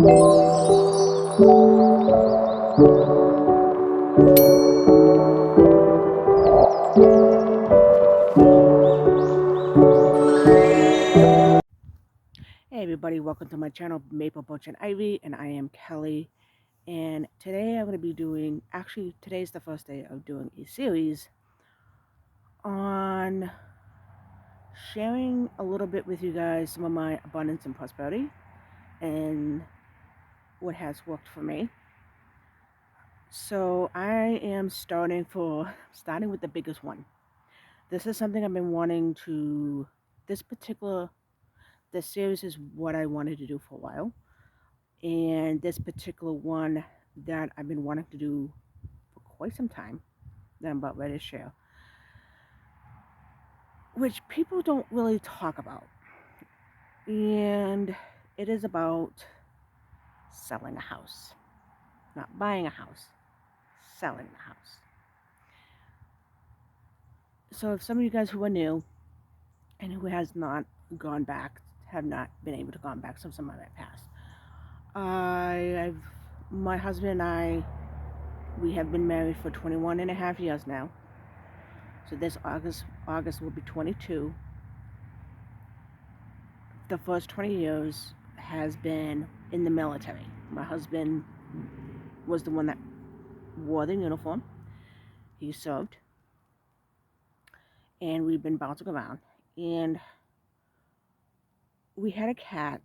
Hey everybody, welcome to my channel, Maple Butch and Ivy, and I am Kelly. And today I'm going to be doing, actually today's the first day of doing a series on sharing a little bit with you guys some of my abundance and prosperity and what has worked for me. So I am starting with the biggest one. This is something I've been wanting to, this series is what I wanted to do for a while. And this particular one that I've been wanting to do for quite some time that I'm about ready to share, which people don't really talk about. And it is about selling a house. Not buying a house, selling the house. So if some of you guys who are new and who has not gone back, have not been able to gone back some of my past, my husband and I, we have been married for 21 and a half years now. So this August will be 22. The first 20 years has been in the military. My husband was the one that wore the uniform. He served. And we've been bouncing around. And we had a cat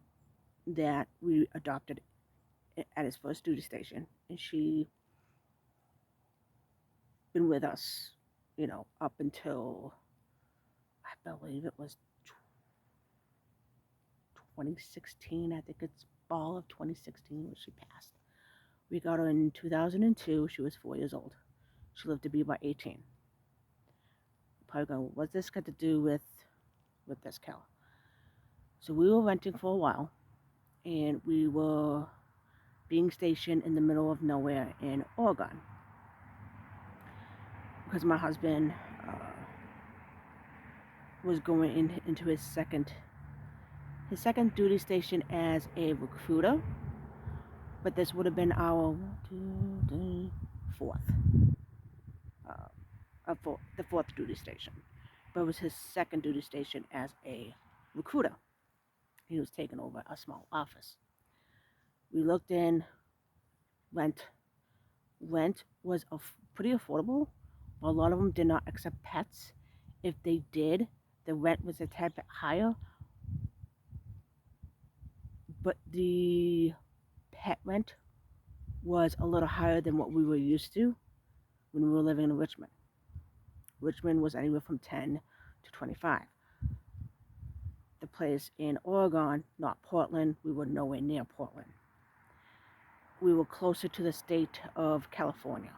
that we adopted at his first duty station. And she been with us, up until, I believe it was 2016. I think it's fall of 2016 when she passed. We got her in 2002. She was 4 years old. She lived to be about 18. Probably going, what's this got to do with this cow? So we were renting for a while, and we were being stationed in the middle of nowhere in Oregon because my husband was going into his second duty station as a recruiter, but this would have been our fourth, the fourth duty station, but it was his second duty station as a recruiter. He was taking over a small office. We looked in. Rent was pretty affordable. A lot of them did not accept pets. If they did, the rent was a tad bit higher, but the pet rent was a little higher than what we were used to when we were living in Richmond. Richmond was anywhere from 10 to 25. The place in Oregon, not Portland, we were nowhere near Portland. We were closer to the state of California,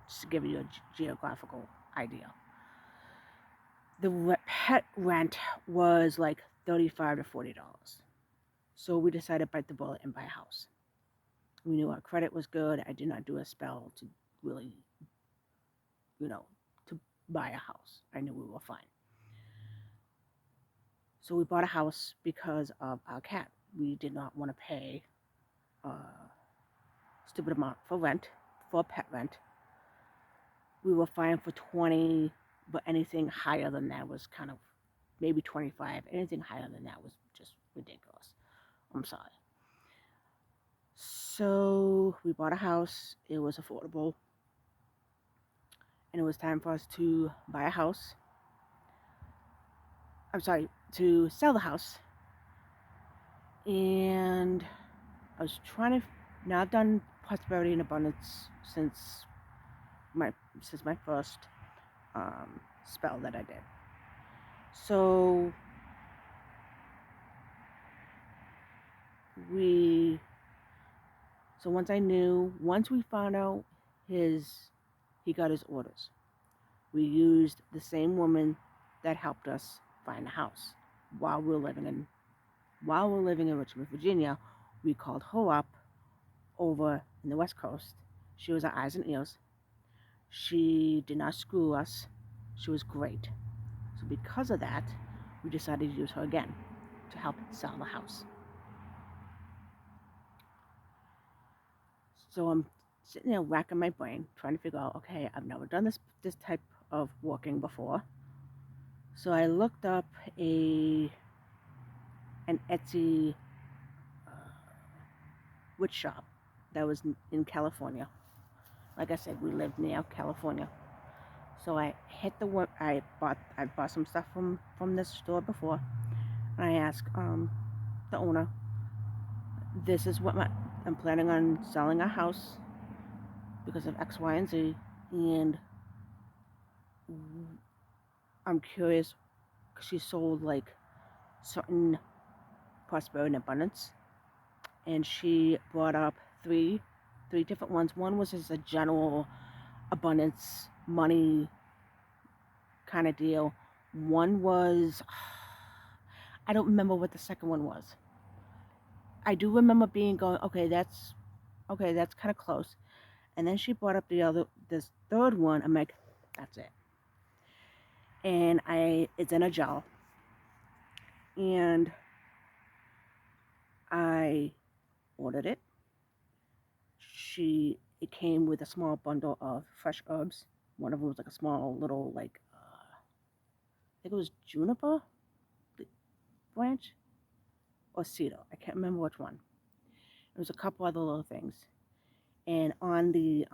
just to give you a geographical idea. The pet rent was like $35 to $40. So we decided to bite the bullet and buy a house. We knew our credit was good. I did not do a spell to really, to buy a house. I knew we were fine. So we bought a house because of our cat. We did not want to pay a stupid amount for pet rent. We were fine for 20, but anything higher than that was kind of maybe 25. Anything higher than that was just ridiculous. I'm sorry. So we bought a house. It was affordable. And it was time for us to buy a house. To sell the house. And I was trying to, now I've done prosperity and abundance since my first spell that I did. So once we found out he got his orders, we used the same woman that helped us find a house while we're living in Richmond, Virginia. We called her up over in the West Coast. She was our eyes and ears. She did not screw us. She was great. So because of that, we decided to use her again to help sell the house. So I'm sitting there racking my brain, trying to figure out, okay, I've never done this type of walking before. So I looked up an Etsy uh, wood shop that was in California. Like I said, we live near California. So I hit the one. I bought some stuff from this store before, and I asked the owner, "This is what I'm planning on selling a house because of X, Y, and Z, and I'm curious because she sold like certain prosperity and abundance, and she brought up three different ones. One was just a general abundance money kind of deal. One was I don't remember what the second one was. I do remember being going, okay, that's kind of close. And then she brought up this third one. I'm like, that's it. And it's in a gel, and I ordered it. It came with a small bundle of fresh herbs. One of them was like a small little I think it was juniper branch or cedar. I can't remember which one. There was a couple other little things, and on you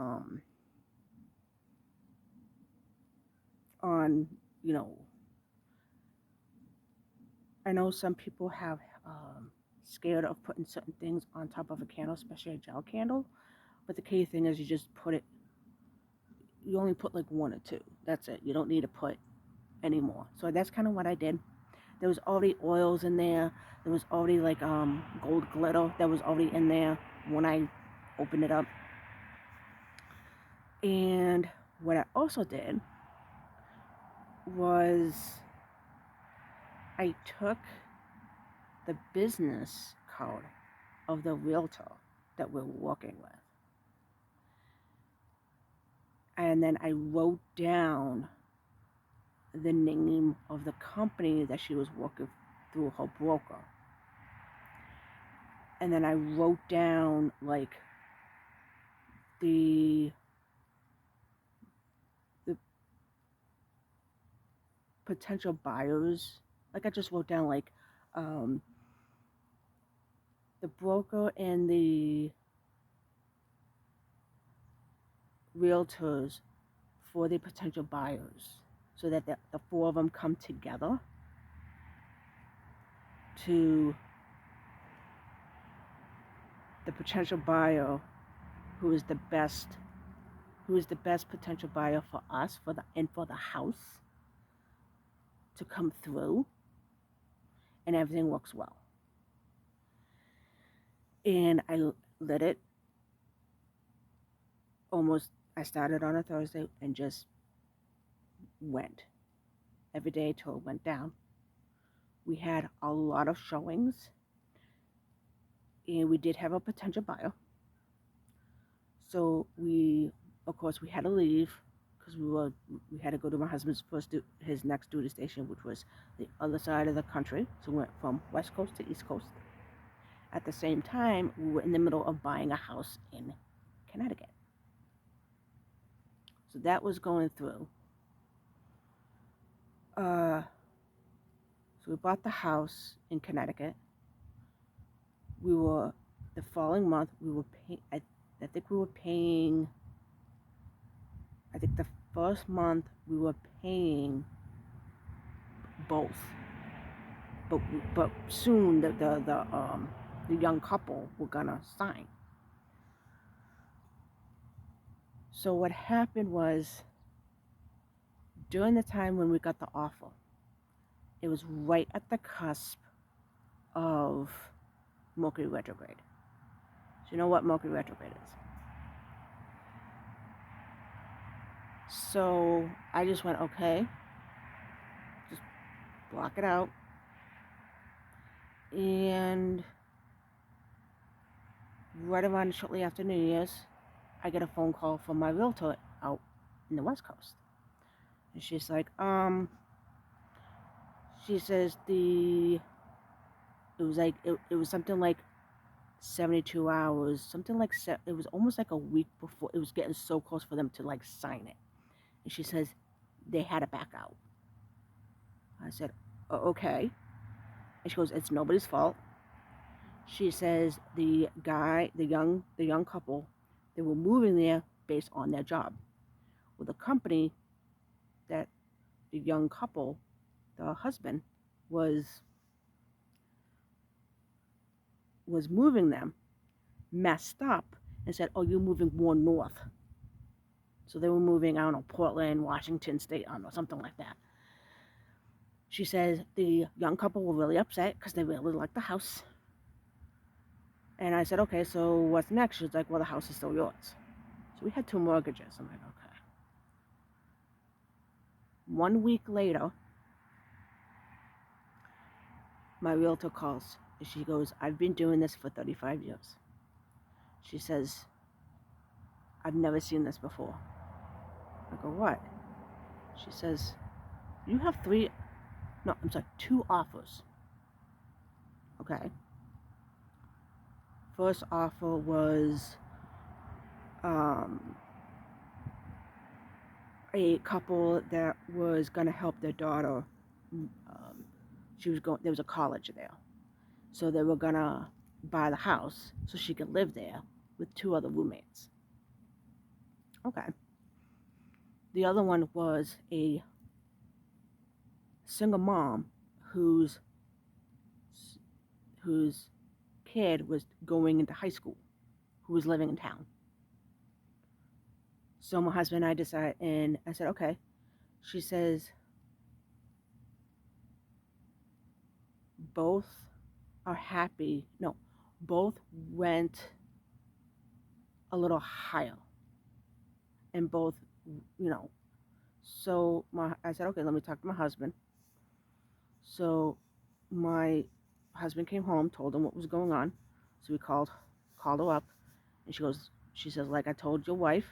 know I know some people have scared of putting certain things on top of a candle, especially a gel candle. But the key thing is you just put it. You only put like one or two. That's it. You don't need to put any more. So that's kind of what I did. There was already oils in there. There was already like gold glitter that was already in there when I opened it up. And what I also did was I took the business card of the realtor that we're working with. And then I wrote down the name of the company that she was working through her broker. And then I wrote down like the potential buyers. Like I just wrote down like um, the broker and the realtors for the potential buyers, so that the four of them come together to the potential buyer who is the best potential buyer for us for the house to come through, and everything works well. And I lit it almost. I started on a Thursday and just went every day till it went down. We had a lot of showings, and we did have a potential buyer. So of course, we had to leave because we had to go to my husband's his next duty station, which was the other side of the country. So we went from West Coast to East Coast. At the same time, we were in the middle of buying a house in Connecticut. So that was going through. So we bought the house in Connecticut. The following month, I think we were paying, I think the first month we were paying both. But soon the young couple were gonna sign. So what happened was, during the time when we got the offer, it was right at the cusp of Mercury retrograde. So you know what Mercury retrograde is. So I just went, okay, just block it out. And right around shortly after New Year's, I get a phone call from my realtor out in the West Coast. And she's like, she says it was something like 72 hours, something like it was almost like a week before. It was getting so close for them to like sign it. And she says they had to back out. I said, okay. And she goes, it's nobody's fault. She says the young couple, they were moving there based on their job. Well, the company that the young couple, the husband, was moving them, messed up and said, oh, you're moving more north. So they were moving, I don't know, Portland, Washington State, I don't know, something like that. She says the young couple were really upset because they really liked the house. And I said, okay, so what's next? She's like, well, the house is still yours. So we had 2 mortgages. I'm like, okay. 1 week later, my realtor calls and she goes, I've been doing this for 35 years. She says, I've never seen this before. I go, what? She says, you have 2 offers. Okay. First offer was a couple that was going to help their daughter. There was a college there. So they were going to buy the house so she could live there with 2 other roommates. Okay. The other one was a single mom whose kid was going into high school, who was living in town. So my husband and I decided, and I said, okay. She says, both are happy. No, both went a little higher. And both, So I said, okay, let me talk to my husband. So my husband came home, told him what was going on. So we called her up, and she says, like I told your wife,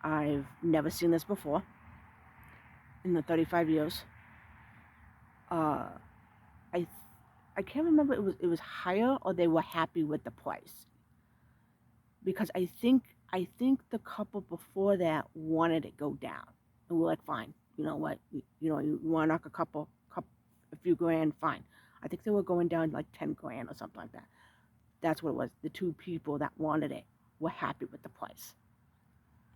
I've never seen this before in the 35 years. I can't remember it was higher or they were happy with the price. Because I think the couple before that wanted it go down. And we're like, fine, you know what? You want to knock a few grand, fine. I think they were going down like 10 grand or something like that. That's what it was. The 2 people that wanted it were happy with the price.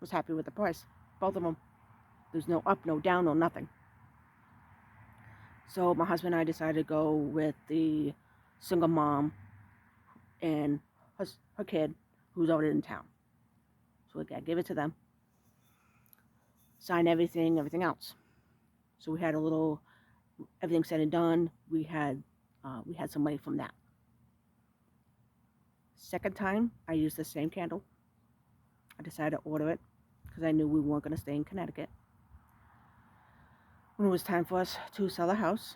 Was happy with the price. Both of them. There's no up, no down, no nothing. So my husband and I decided to go with the single mom and her kid who's already in town. So I gave it to them. Sign everything else. So we had everything said and done. We had some money from that. Second time, I used the same candle. I decided to order it because I knew we weren't going to stay in Connecticut. When it was time for us to sell the house,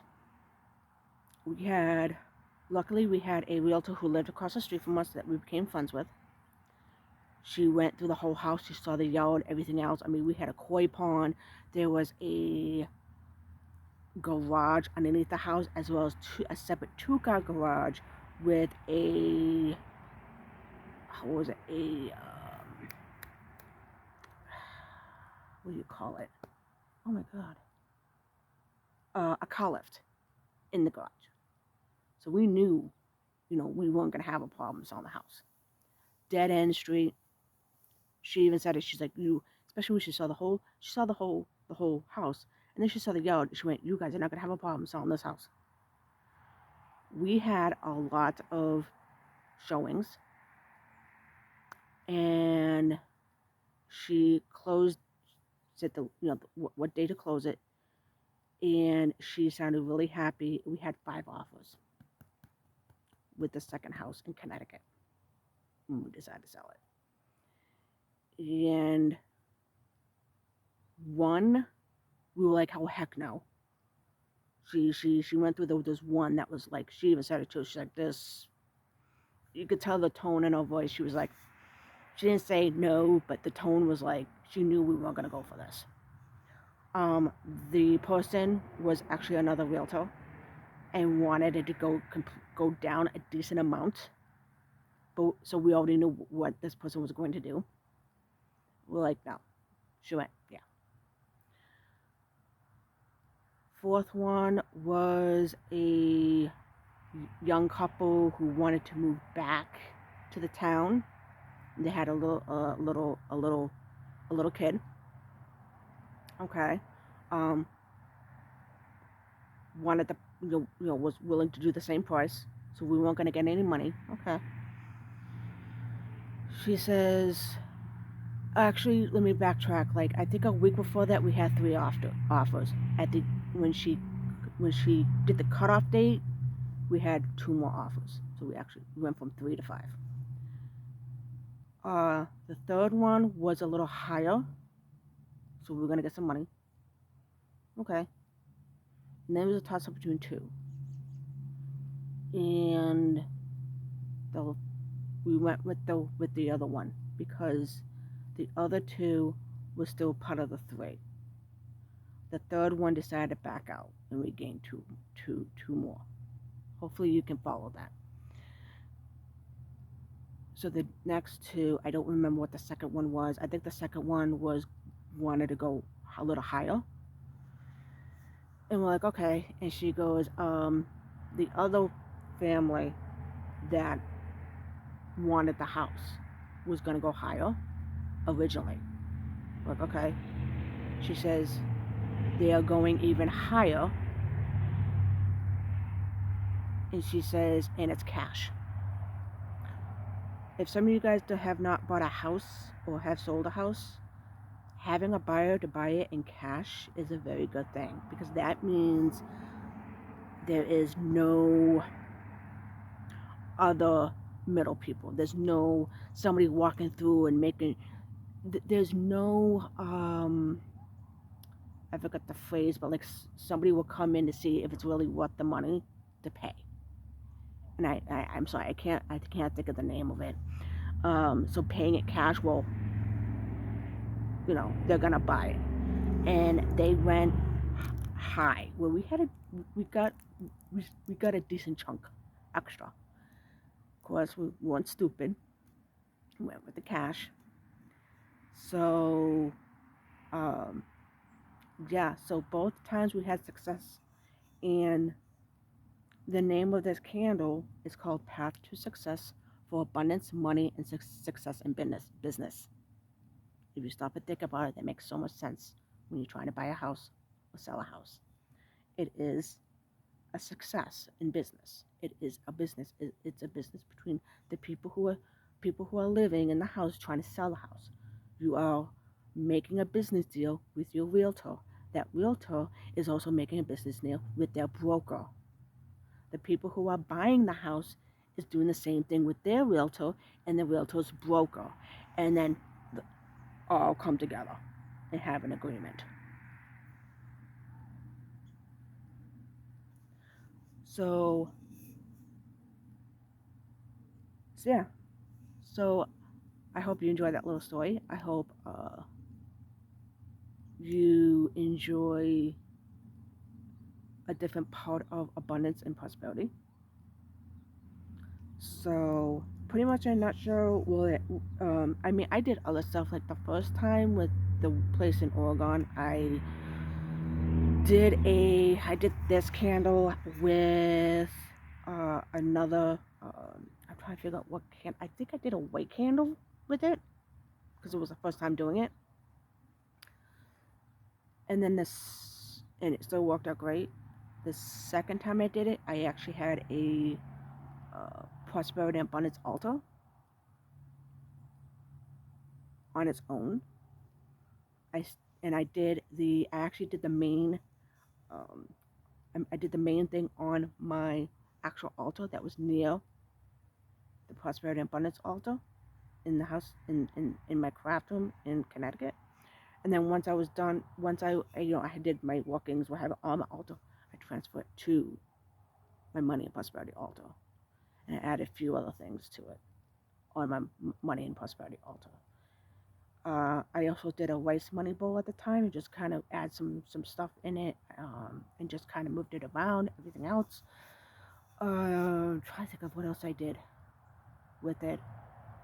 luckily we had a realtor who lived across the street from us that we became friends with. She went through the whole house. She saw the yard, everything else. I mean, we had a koi pond. There was a garage underneath the house, as well as a separate 2-car garage with a what do you call it? Oh my God. A car lift in the garage. So we knew, we weren't going to have a problem selling the house. Dead end street. She even said it. She's like, especially when she saw the whole house, and then she saw the yard. She went, you guys are not going to have a problem selling this house. We had a lot of showings, and she closed, said what day to close it, and she sounded really happy. We had 5 offers with the second house in Connecticut when we decided to sell it. And one, we were like, oh heck no. She went through this one that was like, she even said it too. She's like, this, you could tell the tone in her voice. She was like, she didn't say no, but the tone was like, she knew we weren't going to go for this. The person was actually another realtor and wanted it to go down a decent amount but so we already knew what this person was going to do. We're like, no. She went, yeah. Fourth one was a young couple who wanted to move back to the town. They had a little kid. Okay. Um, wanted the was willing to do the same price, so we weren't gonna get any money. Okay. She says, actually, let me backtrack. Like I think a week before that, we had three offers. At the when she did the cutoff date, we had two more offers. So we actually went from 3 to 5. The third one was a little higher, so we were gonna get some money. Okay. And then it was a toss up between two, and the we went with the other one because the other two were still part of the three. The third one decided to back out, and we gained two more. Hopefully, you can follow that. So the next two, I don't remember what the second one was. I think the second one was wanted to go a little higher, and we're like, okay. And she goes, the other family that wanted the house was gonna go higher originally. We're like, okay. She says they are going even higher, and she says, and it's cash. If some of you guys have not bought a house or have sold a house, having a buyer to buy it in cash is a very good thing, because that means there is no other middle people. There's no somebody walking through and making, there's no, I forgot the phrase, but like somebody will come in to see if it's really worth the money to pay. And I'm sorry, I can't think of the name of it. So paying it cash, well, they're gonna buy it, and they went high. Well, we got we got a decent chunk extra. Of course, we weren't stupid. We went with the cash. So, um, yeah. So both times we had success, and the name of this candle is called Path to Success for Abundance, Money, and Success in Business. If you stop and think about it, that makes so much sense when you're trying to buy a house or sell a house. It is a success in business. It is a business. It's a business between the people who are living in the house trying to sell the house. You are making a business deal with your realtor. That realtor is also making a business deal with their broker. The people who are buying the house is doing the same thing with their realtor and the realtor's broker. And then all come together and have an agreement. So yeah. So I hope you enjoyed that little story. I hope you enjoy a different part of abundance and prosperity. So pretty much in a nutshell, I mean, I did other stuff like the first time with the place in Oregon. I did this candle with another. I'm trying to figure out what can. I think I did a white candle with it because it was the first time doing it, and then and it still worked out great. The second time I did it, I actually had a prosperity and abundance altar on its own. I and I actually did the main. Um, I did the main thing on my actual altar that was near the prosperity and abundance altar in the house in my craft room in Connecticut. And then once I was done, once I did my walkings, what have on the altar, I transferred it to my money and prosperity altar, and I added a few other things to it on my money and prosperity altar. I also did a rice money bowl at the time and just kind of add some stuff in it, and just kind of moved it around. Everything else. Try to think of what else I did. with it.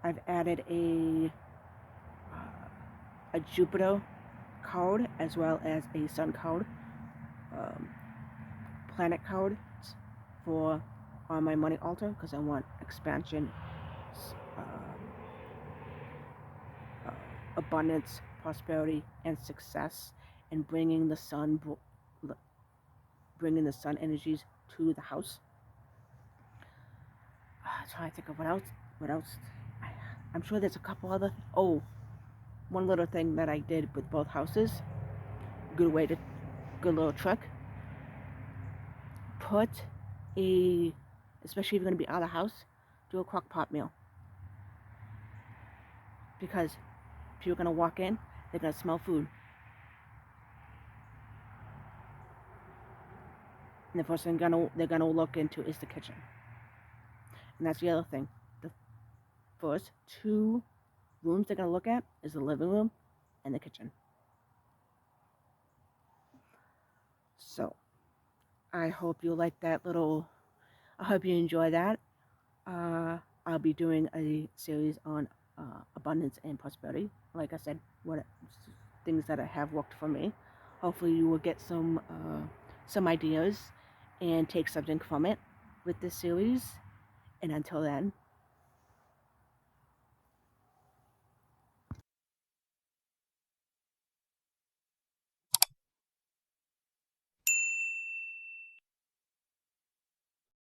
I've added a Jupiter card as well as a Sun card, um, planet cards for on my money altar because I want expansion, uh, uh, abundance, prosperity, and success, and bringing the sun energies to the house. Trying to think of what else. What else? I'm sure there's a couple other. Oh, one little thing that I did with both houses. Good way to good little trick. Put a, especially if you're gonna be out of the house, do a crock pot meal because people are gonna walk in, they're gonna smell food, and the first thing they're gonna look into is the kitchen. And that's the other thing. The first two rooms they're gonna look at is the living room and the kitchen. So I hope you like that little. I hope you enjoy that. I'll be doing a series on abundance and prosperity. Like I said, what things that have worked for me. Hopefully, you will get some ideas and take something from it with this series. And until then,